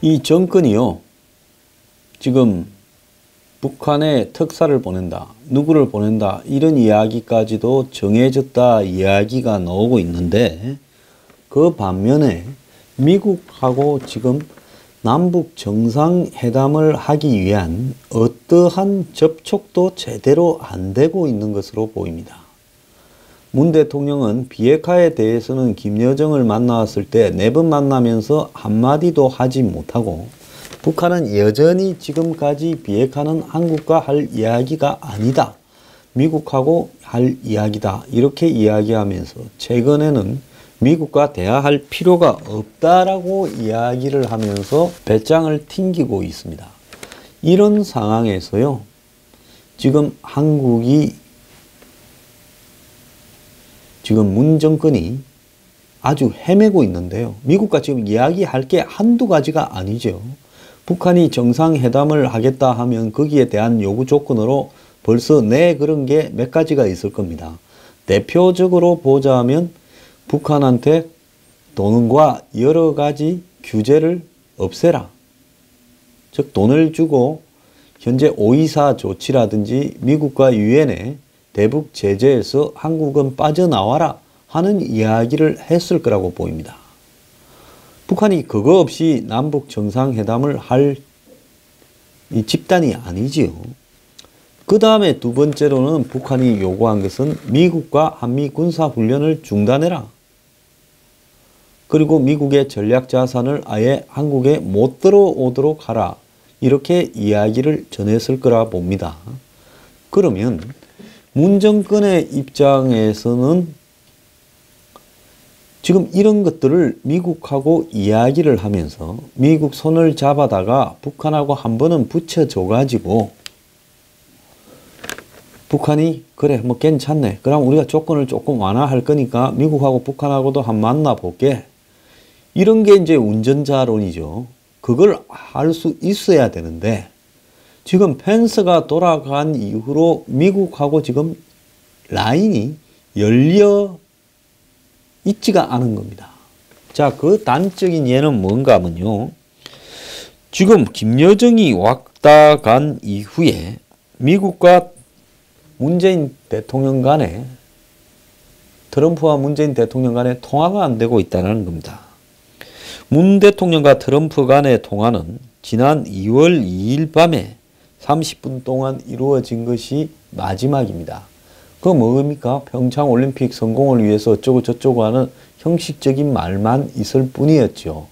이 정권이요, 지금 북한에 특사를 보낸다, 누구를 보낸다, 이런 이야기까지도 정해졌다 이야기가 나오고 있는데, 그 반면에 미국하고 지금 남북 정상회담을 하기 위한 어떠한 접촉도 제대로 안 되고 있는 것으로 보입니다. 문 대통령은 비핵화에 대해서는 김여정을 만났을 때 4번 만나면서 한마디도 하지 못하고, 북한은 여전히 지금까지 비핵화는 한국과 할 이야기가 아니다, 미국하고 할 이야기다, 이렇게 이야기하면서 최근에는 미국과 대화할 필요가 없다라고 이야기를 하면서 배짱을 튕기고 있습니다. 이런 상황에서요, 지금 한국이, 지금 문 정권이 아주 헤매고 있는데요. 미국과 지금 이야기할 게 한두 가지가 아니죠. 북한이 정상회담을 하겠다 하면 거기에 대한 요구 조건으로 벌써 그런 게 몇 가지가 있을 겁니다. 대표적으로 보자면 북한한테 돈과 여러 가지 규제를 없애라. 즉 돈을 주고 현재 524 조치라든지 미국과 유엔의 대북 제재에서 한국은 빠져나와라 하는 이야기를 했을 거라고 보입니다. 북한이 그거 없이 남북 정상회담을 할 이 집단이 아니지요. 그 다음에 두 번째로는 북한이 요구한 것은 미국과 한미 군사훈련을 중단해라. 그리고 미국의 전략자산을 아예 한국에 못 들어오도록 하라. 이렇게 이야기를 전했을 거라 봅니다. 그러면 문 정권의 입장에서는 지금 이런 것들을 미국하고 이야기를 하면서 미국 손을 잡아다가 북한하고 한 번은 붙여줘가지고 북한이 그래 뭐 괜찮네, 그럼 우리가 조건을 조금 완화할 거니까 미국하고 북한하고도 한번 만나볼게, 이런 게 이제 운전자론이죠. 그걸 할 수 있어야 되는데 지금 펜스가 돌아간 이후로 미국하고 지금 라인이 열려 있지가 않은 겁니다. 자, 그 단적인 예는 뭔가 하면요, 지금 김여정이 왔다 간 이후에 미국과 문재인 대통령 간에, 트럼프와 문재인 대통령 간에 통화가 안 되고 있다는 겁니다. 문 대통령과 트럼프 간의 통화는 지난 2월 2일 밤에 30분 동안 이루어진 것이 마지막입니다. 그거 뭡니까? 평창올림픽 성공을 위해서 어쩌고 저쩌고 하는 형식적인 말만 있을 뿐이었죠.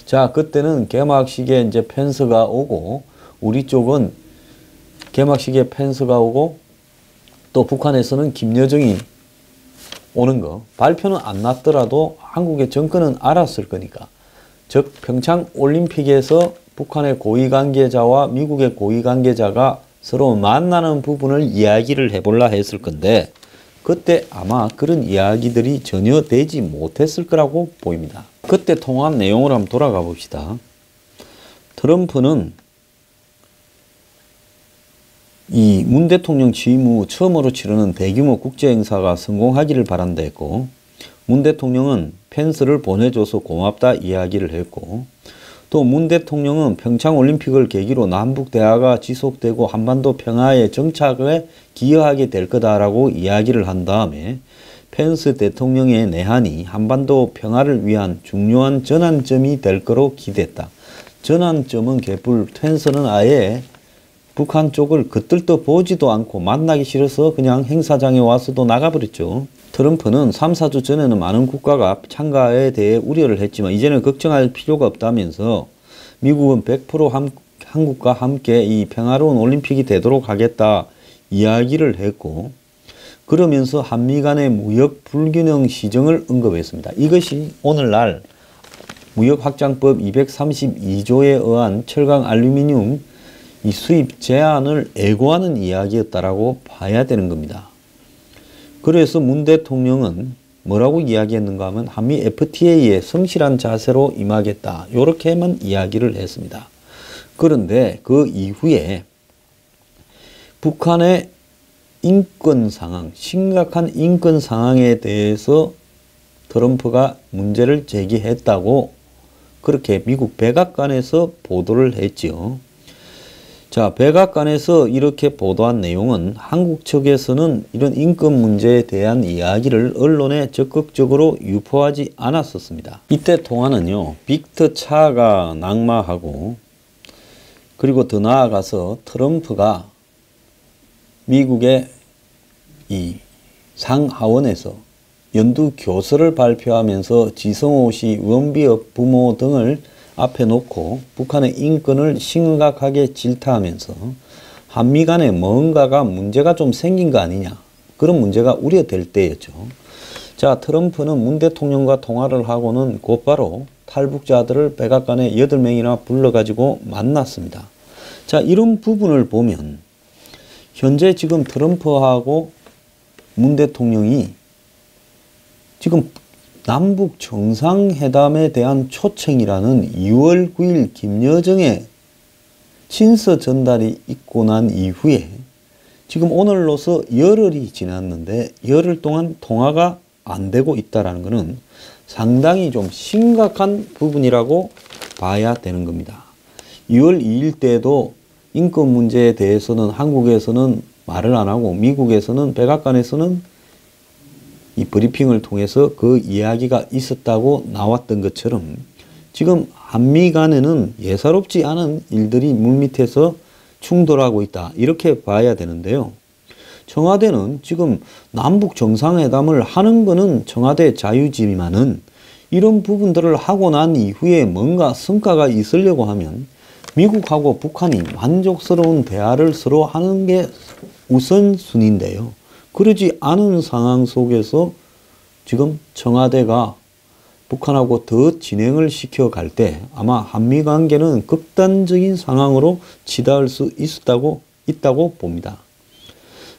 자, 그때는 개막식에 이제 펜스가 오고, 우리 쪽은 개막식에 펜스가 오고, 또 북한에서는 김여정이 오는 거, 발표는 안 났더라도 한국의 정권은 알았을 거니까. 즉, 평창올림픽에서 북한의 고위 관계자와 미국의 고위 관계자가 서로 만나는 부분을 이야기를 해볼라 했을 건데, 그때 아마 그런 이야기들이 전혀 되지 못했을 거라고 보입니다. 그때 통화한 내용을 한번 돌아가 봅시다. 트럼프는 이 문 대통령 취임 후 처음으로 치르는 대규모 국제행사가 성공하기를 바란다 했고, 문 대통령은 펜스를 보내줘서 고맙다 이야기를 했고, 또 문 대통령은 평창올림픽을 계기로 남북 대화가 지속되고 한반도 평화의 정착에 기여하게 될 거다라고 이야기를 한 다음에 펜스 대통령의 내한이 한반도 평화를 위한 중요한 전환점이 될 거로 기대했다. 전환점은 개뿔, 펜스는 아예 북한 쪽을 겉들떠 보지도 않고 만나기 싫어서 그냥 행사장에 와서도 나가버렸죠. 트럼프는 3, 4주 전에는 많은 국가가 참가에 대해 우려를 했지만 이제는 걱정할 필요가 없다면서 미국은 100% 한국과 함께 이 평화로운 올림픽이 되도록 하겠다 이야기를 했고, 그러면서 한미 간의 무역 불균형 시정을 언급했습니다. 이것이 오늘날 무역확장법 232조에 의한 철강 알루미늄 이 수입 제한을 애고하는 이야기였다라고 봐야 되는 겁니다. 그래서 문 대통령은 뭐라고 이야기했는가 하면 한미 FTA에 성실한 자세로 임하겠다, 이렇게만 이야기를 했습니다. 그런데 그 이후에 북한의 인권 상황, 심각한 인권 상황에 대해서 트럼프가 문제를 제기했다고 그렇게 미국 백악관에서 보도를 했지요. 자, 백악관에서 이렇게 보도한 내용은 한국 측에서는 이런 인권 문제에 대한 이야기를 언론에 적극적으로 유포하지 않았었습니다. 이때 통화는요, 빅터 차가 낙마하고, 그리고 더 나아가서 트럼프가 미국의 이 상하원에서 연두 교서를 발표하면서 지성호 씨 원비업 부모 등을 앞에 놓고 북한의 인권을 심각하게 질타하면서 한미 간에 뭔가가 문제가 좀 생긴 거 아니냐, 그런 문제가 우려될 때였죠. 자, 트럼프는 문 대통령과 통화를 하고는 곧바로 탈북자들을 백악관에 8명이나 불러가지고 만났습니다. 자, 이런 부분을 보면 현재 지금 트럼프하고 문 대통령이 지금 남북 정상회담에 대한 초청이라는 2월 9일 김여정의 친서 전달이 있고 난 이후에 지금 오늘로서 열흘이 지났는데 열흘 동안 통화가 안 되고 있다는 것은 상당히 좀 심각한 부분이라고 봐야 되는 겁니다. 2월 2일 때도 인권 문제에 대해서는 한국에서는 말을 안 하고 미국에서는 백악관에서는 이 브리핑을 통해서 그 이야기가 있었다고 나왔던 것처럼 지금 한미 간에는 예사롭지 않은 일들이 물밑에서 충돌하고 있다, 이렇게 봐야 되는데요. 청와대는 지금 남북 정상회담을 하는 거는 청와대 자유지만은 이런 부분들을 하고 난 이후에 뭔가 성과가 있으려고 하면 미국하고 북한이 만족스러운 대화를 서로 하는 게 우선순위인데요. 그러지 않은 상황 속에서 지금 청와대가 북한하고 더 진행을 시켜갈 때 아마 한미 관계는 극단적인 상황으로 치달을 수 있다고 봅니다.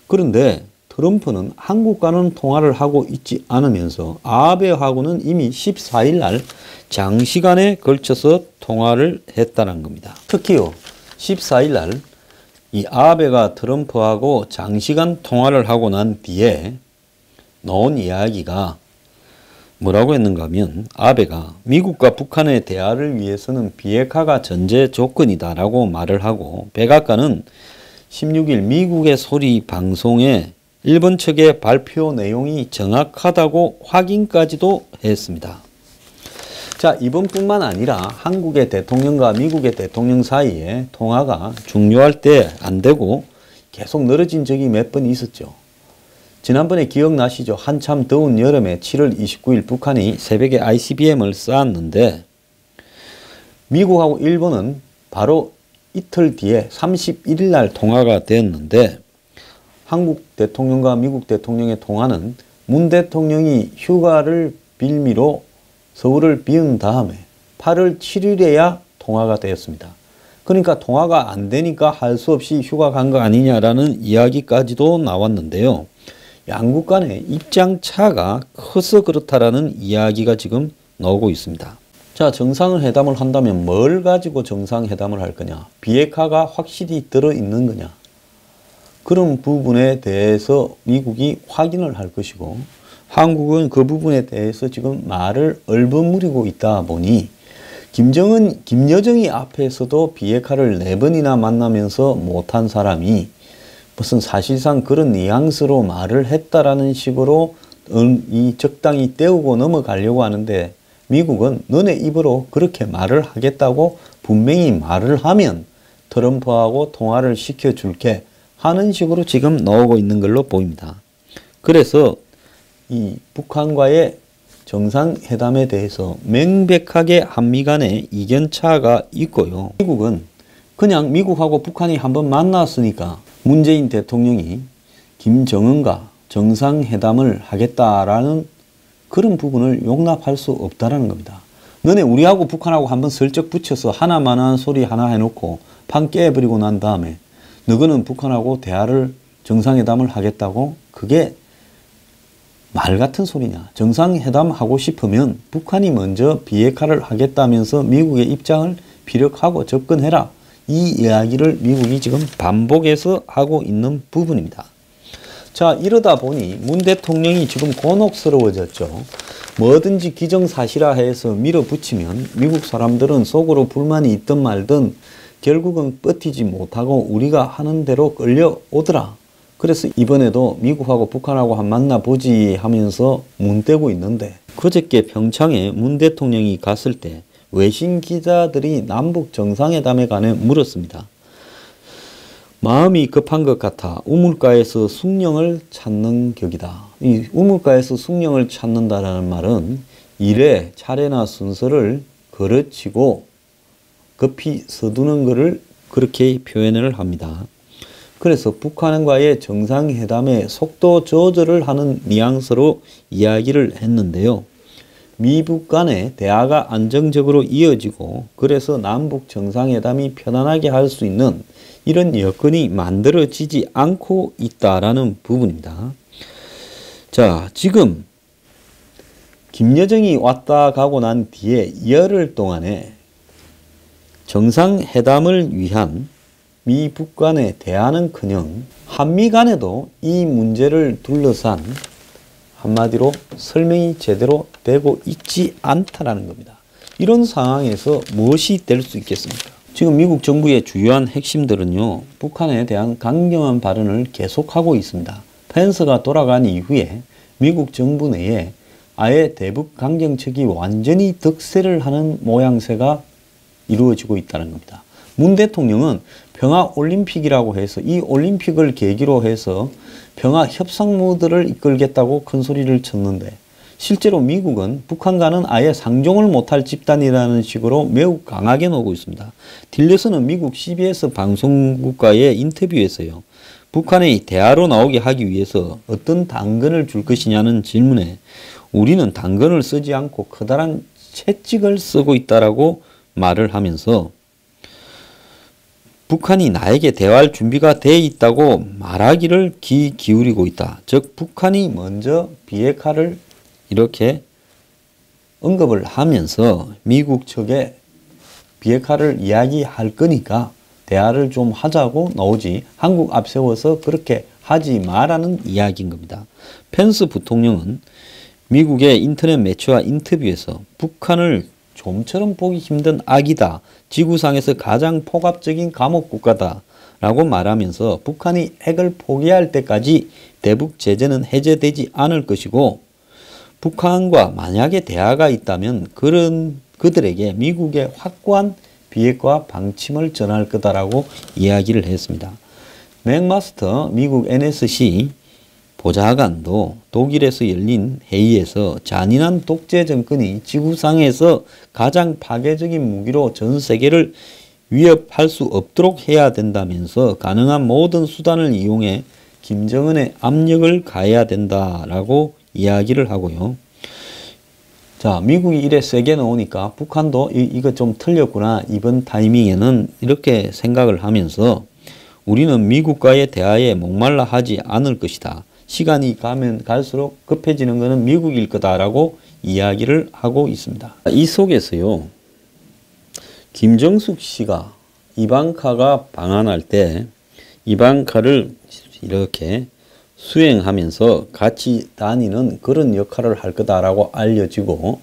그런데 트럼프는 한국과는 통화를 하고 있지 않으면서 아베하고는 이미 14일 날 장시간에 걸쳐서 통화를 했다는 겁니다. 특히요, 14일 날 이 아베가 트럼프하고 장시간 통화를 하고 난 뒤에 나온 이야기가 뭐라고 했는가 하면 아베가 미국과 북한의 대화를 위해서는 비핵화가 전제 조건이다 라고 말을 하고, 백악관은 16일 미국의 소리 방송에 일본 측의 발표 내용이 정확하다고 확인까지도 했습니다. 자, 이번뿐만 아니라 한국의 대통령과 미국의 대통령 사이에 통화가 중요할 때 안 되고 계속 늘어진 적이 몇 번 있었죠. 지난번에 기억나시죠? 한참 더운 여름에 7월 29일 북한이 새벽에 ICBM을 쐈는데 미국하고 일본은 바로 이틀 뒤에 31일 날 통화가 되었는데, 한국 대통령과 미국 대통령의 통화는 문 대통령이 휴가를 빌미로 서울을 비운 다음에 8월 7일에야 통화가 되었습니다. 그러니까 통화가 안 되니까 할 수 없이 휴가 간 거 아니냐라는 이야기까지도 나왔는데요. 양국 간의 입장 차가 커서 그렇다라는 이야기가 지금 나오고 있습니다. 자, 정상회담을 한다면 뭘 가지고 정상회담을 할 거냐? 비핵화가 확실히 들어있는 거냐? 그런 부분에 대해서 미국이 확인을 할 것이고, 한국은 그 부분에 대해서 지금 말을 얼버무리고 있다 보니 김여정이 앞에서도 비핵화를 4번이나 만나면서 못한 사람이 무슨 사실상 그런 뉘앙스로 말을 했다라는 식으로 이 적당히 떼우고 넘어가려고 하는데, 미국은 너네 입으로 그렇게 말을 하겠다고 분명히 말을 하면 트럼프하고 통화를 시켜줄게 하는 식으로 지금 나오고 있는 걸로 보입니다. 그래서 이 북한과의 정상회담에 대해서 명백하게 한미 간에 이견차가 있고요. 미국은 그냥 미국하고 북한이 한번 만났으니까 문재인 대통령이 김정은과 정상회담을 하겠다라는 그런 부분을 용납할 수 없다라는 겁니다. 너네 우리하고 북한하고 한번 슬쩍 붙여서 하나만한 소리 하나 해놓고 판 깨버리고 난 다음에 너희는 북한하고 대화를 정상회담을 하겠다고? 그게 말 같은 소리냐? 정상회담 하고 싶으면 북한이 먼저 비핵화를 하겠다면서 미국의 입장을 피력하고 접근해라. 이 이야기를 미국이 지금 반복해서 하고 있는 부분입니다. 자, 이러다 보니 문 대통령이 지금 곤혹스러워졌죠. 뭐든지 기정사실화해서 밀어붙이면 미국 사람들은 속으로 불만이 있든 말든 결국은 버티지 못하고 우리가 하는 대로 끌려오더라. 그래서 이번에도 미국하고 북한하고 한 만나보지 하면서 문대고 있는데, 그저께 평창에 문 대통령이 갔을 때 외신 기자들이 남북 정상회담에 관해 물었습니다. 마음이 급한 것 같아 우물가에서 숭늉을 찾는 격이다. 이 우물가에서 숭늉을 찾는다라는 말은 일의 차례나 순서를 거르치고 급히 서두는 것을 그렇게 표현을 합니다. 그래서 북한과의 정상회담의 속도 조절을 하는 뉘앙스로 이야기를 했는데요. 미북 간의 대화가 안정적으로 이어지고 그래서 남북 정상회담이 편안하게 할 수 있는 이런 여건이 만들어지지 않고 있다라는 부분입니다. 자, 지금 김여정이 왔다 가고 난 뒤에 열흘 동안에 정상회담을 위한 미북 간의 대화는커녕 한미 간에도 이 문제를 둘러싼 한마디로 설명이 제대로 되고 있지 않다라는 겁니다. 이런 상황에서 무엇이 될 수 있겠습니까? 지금 미국 정부의 주요한 핵심들은요, 북한에 대한 강경한 발언을 계속하고 있습니다. 펜스가 돌아간 이후에 미국 정부 내에 아예 대북 강경책이 완전히 득세를 하는 모양새가 이루어지고 있다는 겁니다. 문 대통령은 평화올림픽이라고 해서 이 올림픽을 계기로 해서 평화협상 모드를 이끌겠다고 큰 소리를 쳤는데, 실제로 미국은 북한과는 아예 상종을 못할 집단이라는 식으로 매우 강하게 나오고 있습니다. 틸러스는 미국 CBS 방송국과의 인터뷰에서요, 북한의 대화로 나오게 하기 위해서 어떤 당근을 줄 것이냐는 질문에 우리는 당근을 쓰지 않고 커다란 채찍을 쓰고 있다라고 말을 하면서 북한이 나에게 대화할 준비가 돼 있다고 말하기를 기울이고 있다. 즉 북한이 먼저 비핵화를 이렇게 언급을 하면서 미국 측에 비핵화를 이야기할 거니까 대화를 좀 하자고 나오지 한국 앞세워서 그렇게 하지 마라는 이야기인 겁니다. 펜스 부통령은 미국의 인터넷 매체와 인터뷰에서 북한을 좀처럼 보기 힘든 악이다. 지구상에서 가장 폭압적인 감옥 국가다. 라고 말하면서 북한이 핵을 포기할 때까지 대북 제재는 해제되지 않을 것이고, 북한과 만약에 대화가 있다면 그들에게 미국의 확고한 비핵화 방침을 전할 거다라고 이야기를 했습니다. 맥마스터 미국 NSC 보좌관도 독일에서 열린 회의에서 잔인한 독재 정권이 지구상에서 가장 파괴적인 무기로 전 세계를 위협할 수 없도록 해야 된다면서 가능한 모든 수단을 이용해 김정은의 압력을 가해야 된다라고 이야기를 하고요. 자, 미국이 이래 세게 나오니까 북한도 이거 좀 틀렸구나 이번 타이밍에는 이렇게 생각을 하면서 우리는 미국과의 대화에 목말라 하지 않을 것이다. 시간이 가면 갈수록 급해지는 것은 미국일 거다라고 이야기를 하고 있습니다. 이 속에서요, 김정숙 씨가 이방카가 방한할 때 이방카를 이렇게 수행하면서 같이 다니는 그런 역할을 할 거다라고 알려지고,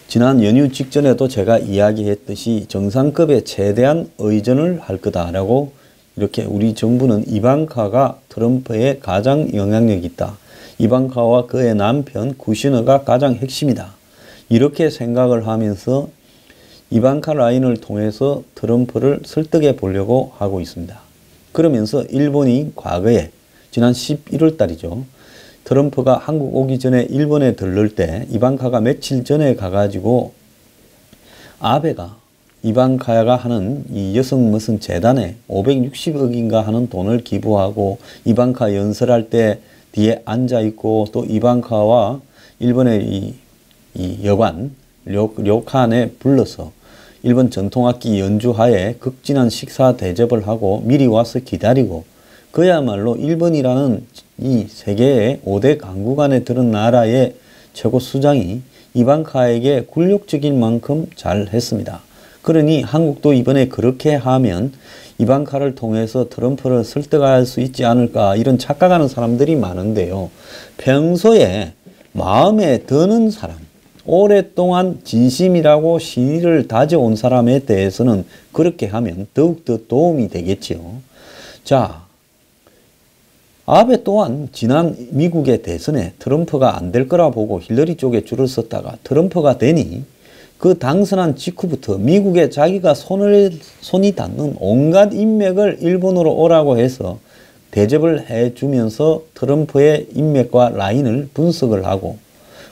지난 연휴 직전에도 제가 이야기했듯이 정상급의 최대한 의전을 할 거다라고 이렇게 우리 정부는 이방카가 트럼프의 가장 영향력이 있다. 이방카와 그의 남편 쿠시너가 가장 핵심이다. 이렇게 생각을 하면서 이방카 라인을 통해서 트럼프를 설득해 보려고 하고 있습니다. 그러면서 일본이 과거에 지난 11월 달이죠. 트럼프가 한국 오기 전에 일본에 들를 때 이방카가 며칠 전에 가가지고 아베가 이방카가 하는 이 여성 무슨 재단에 560억인가 하는 돈을 기부하고 이방카 연설할 때 뒤에 앉아있고 또 이방카와 일본의 이 여관 료칸에 불러서 일본 전통악기 연주하에 극진한 식사 대접을 하고 미리 와서 기다리고, 그야말로 일본이라는 이 세계의 5대 강국 안에 들은 나라의 최고 수장이 이방카에게 굴욕적인 만큼 잘했습니다. 그러니 한국도 이번에 그렇게 하면 이방카를 통해서 트럼프를 설득할 수 있지 않을까, 이런 착각하는 사람들이 많은데요. 평소에 마음에 드는 사람, 오랫동안 진심이라고 실의를 다져온 사람에 대해서는 그렇게 하면 더욱더 도움이 되겠지요. 자, 아베 또한 지난 미국의 대선에 트럼프가 안 될 거라 보고 힐러리 쪽에 줄을 섰다가 트럼프가 되니 그 당선한 직후부터 미국에 자기가 손이 닿는 온갖 인맥을 일본으로 오라고 해서 대접을 해주면서 트럼프의 인맥과 라인을 분석을 하고,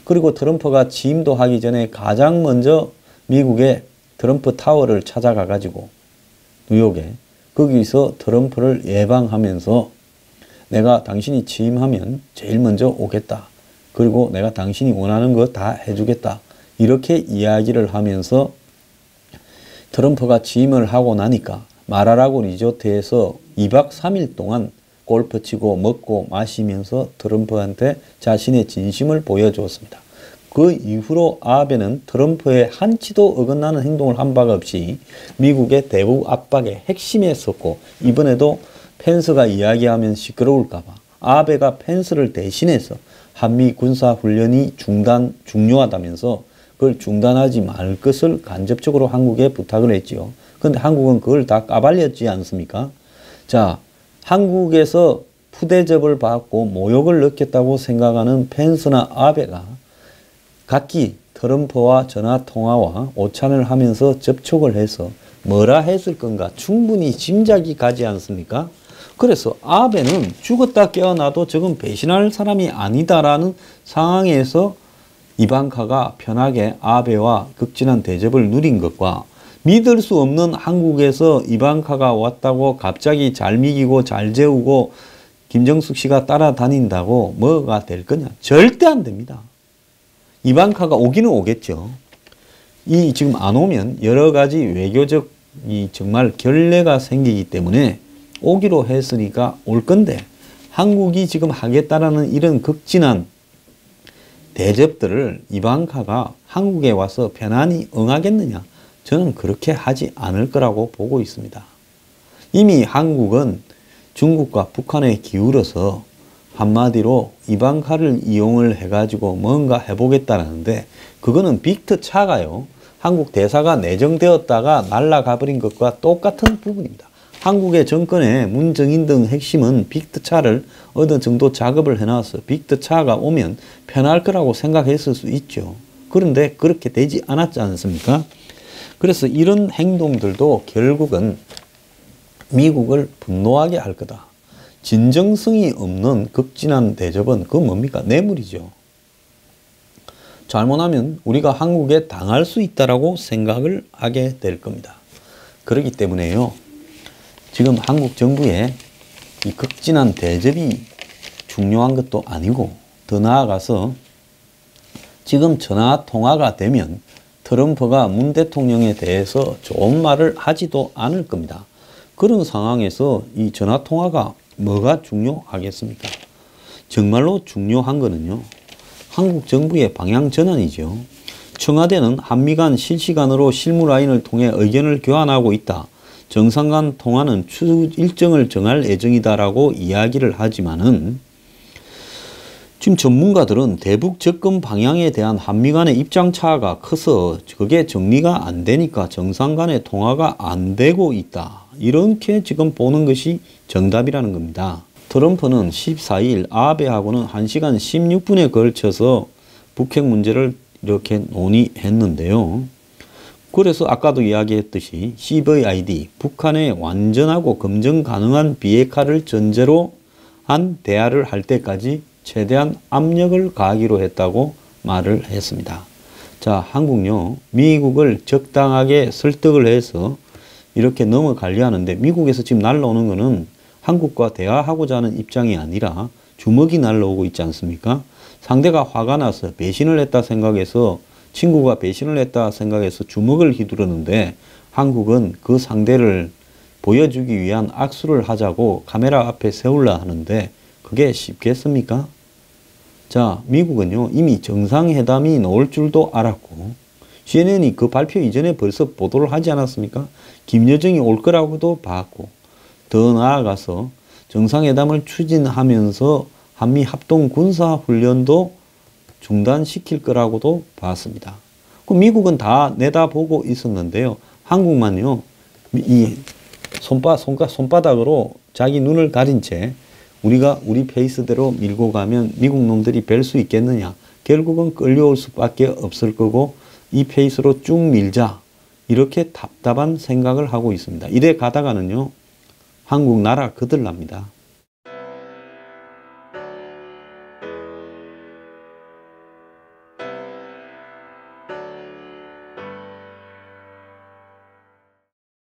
그리고 트럼프가 취임도 하기 전에 가장 먼저 미국의 트럼프 타워를 찾아가 가지고 뉴욕에 거기서 트럼프를 예방하면서 내가 당신이 취임하면 제일 먼저 오겠다. 그리고 내가 당신이 원하는 거 다 해주겠다. 이렇게 이야기를 하면서 트럼프가 취임을 하고 나니까 마라라고 리조트에서 2박 3일 동안 골프 치고 먹고 마시면서 트럼프한테 자신의 진심을 보여주었습니다. 그 이후로 아베는 트럼프의 한치도 어긋나는 행동을 한 바가 없이 미국의 대북 압박의 핵심에 섰고, 이번에도 펜스가 이야기하면 시끄러울까봐 아베가 펜스를 대신해서 한미 군사훈련이 중요하다면서 그걸 중단하지 말 것을 간접적으로 한국에 부탁을 했지요. 그런데 한국은 그걸 다 까발렸지 않습니까? 자, 한국에서 푸대접을 받고 모욕을 느꼈다고 생각하는 펜스나 아베가 각기 트럼프와 전화통화와 오찬을 하면서 접촉을 해서 뭐라 했을 건가 충분히 짐작이 가지 않습니까? 그래서 아베는 죽었다 깨어나도 저건 배신할 사람이 아니다라는 상황에서 이방카가 편하게 아베와 극진한 대접을 누린 것과, 믿을 수 없는 한국에서 이방카가 왔다고 갑자기 잘 미기고 잘 재우고 김정숙 씨가 따라다닌다고 뭐가 될 거냐? 절대 안 됩니다. 이방카가 오기는 오겠죠. 이 지금 안 오면 여러 가지 외교적 정말 결례가 생기기 때문에 오기로 했으니까 올 건데, 한국이 지금 하겠다라는 이런 극진한 대접들을 이방카가 한국에 와서 편안히 응하겠느냐? 저는 그렇게 하지 않을 거라고 보고 있습니다. 이미 한국은 중국과 북한에 기울어서 한마디로 이방카를 이용을 해가지고 뭔가 해보겠다는데, 그거는 빅터 차가요. 한국 대사가 내정되었다가 날아가 버린 것과 똑같은 부분입니다. 한국의 정권의 문정인 등 핵심은 빅터 차를 어느 정도 작업을 해놔서 빅터 차가 오면 편할 거라고 생각했을 수 있죠. 그런데 그렇게 되지 않았지 않습니까? 그래서 이런 행동들도 결국은 미국을 분노하게 할 거다. 진정성이 없는 극진한 대접은 그 뭡니까? 뇌물이죠. 잘못하면 우리가 한국에 당할 수 있다라고 생각을 하게 될 겁니다. 그렇기 때문에요, 지금 한국 정부의 이 극진한 대접이 중요한 것도 아니고, 더 나아가서 지금 전화 통화가 되면 트럼프가 문 대통령에 대해서 좋은 말을 하지도 않을 겁니다. 그런 상황에서 이 전화 통화가 뭐가 중요하겠습니까? 정말로 중요한 거는요, 한국 정부의 방향 전환이죠. 청와대는 한미 간 실시간으로 실무 라인을 통해 의견을 교환하고 있다. 정상 간 통화는 추후 일정을 정할 예정이다라고 이야기를 하지만은, 지금 전문가들은 대북 접근 방향에 대한 한미 간의 입장 차가 커서 그게 정리가 안 되니까 정상 간의 통화가 안 되고 있다. 이렇게 지금 보는 것이 정답이라는 겁니다. 트럼프는 14일 아베하고는 1시간 16분에 걸쳐서 북핵 문제를 이렇게 논의했는데요. 그래서 아까도 이야기했듯이 CVID, 북한의 완전하고 검증 가능한 비핵화를 전제로 한 대화를 할 때까지 최대한 압력을 가하기로 했다고 말을 했습니다. 자, 한국요, 미국을 적당하게 설득을 해서 이렇게 넘어가려 하는데, 미국에서 지금 날라오는 거는 한국과 대화하고자 하는 입장이 아니라 주먹이 날라오고 있지 않습니까? 상대가 화가 나서 배신을 했다 생각해서, 친구가 배신을 했다 생각해서 주먹을 휘두르는데, 한국은 그 상대를 보여주기 위한 악수를 하자고 카메라 앞에 세우려 하는데 그게 쉽겠습니까? 자, 미국은요, 이미 정상회담이 나올 줄도 알았고, CNN이 그 발표 이전에 벌써 보도를 하지 않았습니까? 김여정이 올 거라고도 봤고, 더 나아가서 정상회담을 추진하면서 한미 합동 군사훈련도 중단시킬 거라고도 봤습니다. 그 미국은 다 내다보고 있었는데요. 한국만요, 이 손바닥으로 자기 눈을 가린 채 우리가 우리 페이스대로 밀고 가면 미국 놈들이 뵐 수 있겠느냐. 결국은 끌려올 수밖에 없을 거고 이 페이스로 쭉 밀자. 이렇게 답답한 생각을 하고 있습니다. 이래 가다가는요, 한국 나라 거들납니다.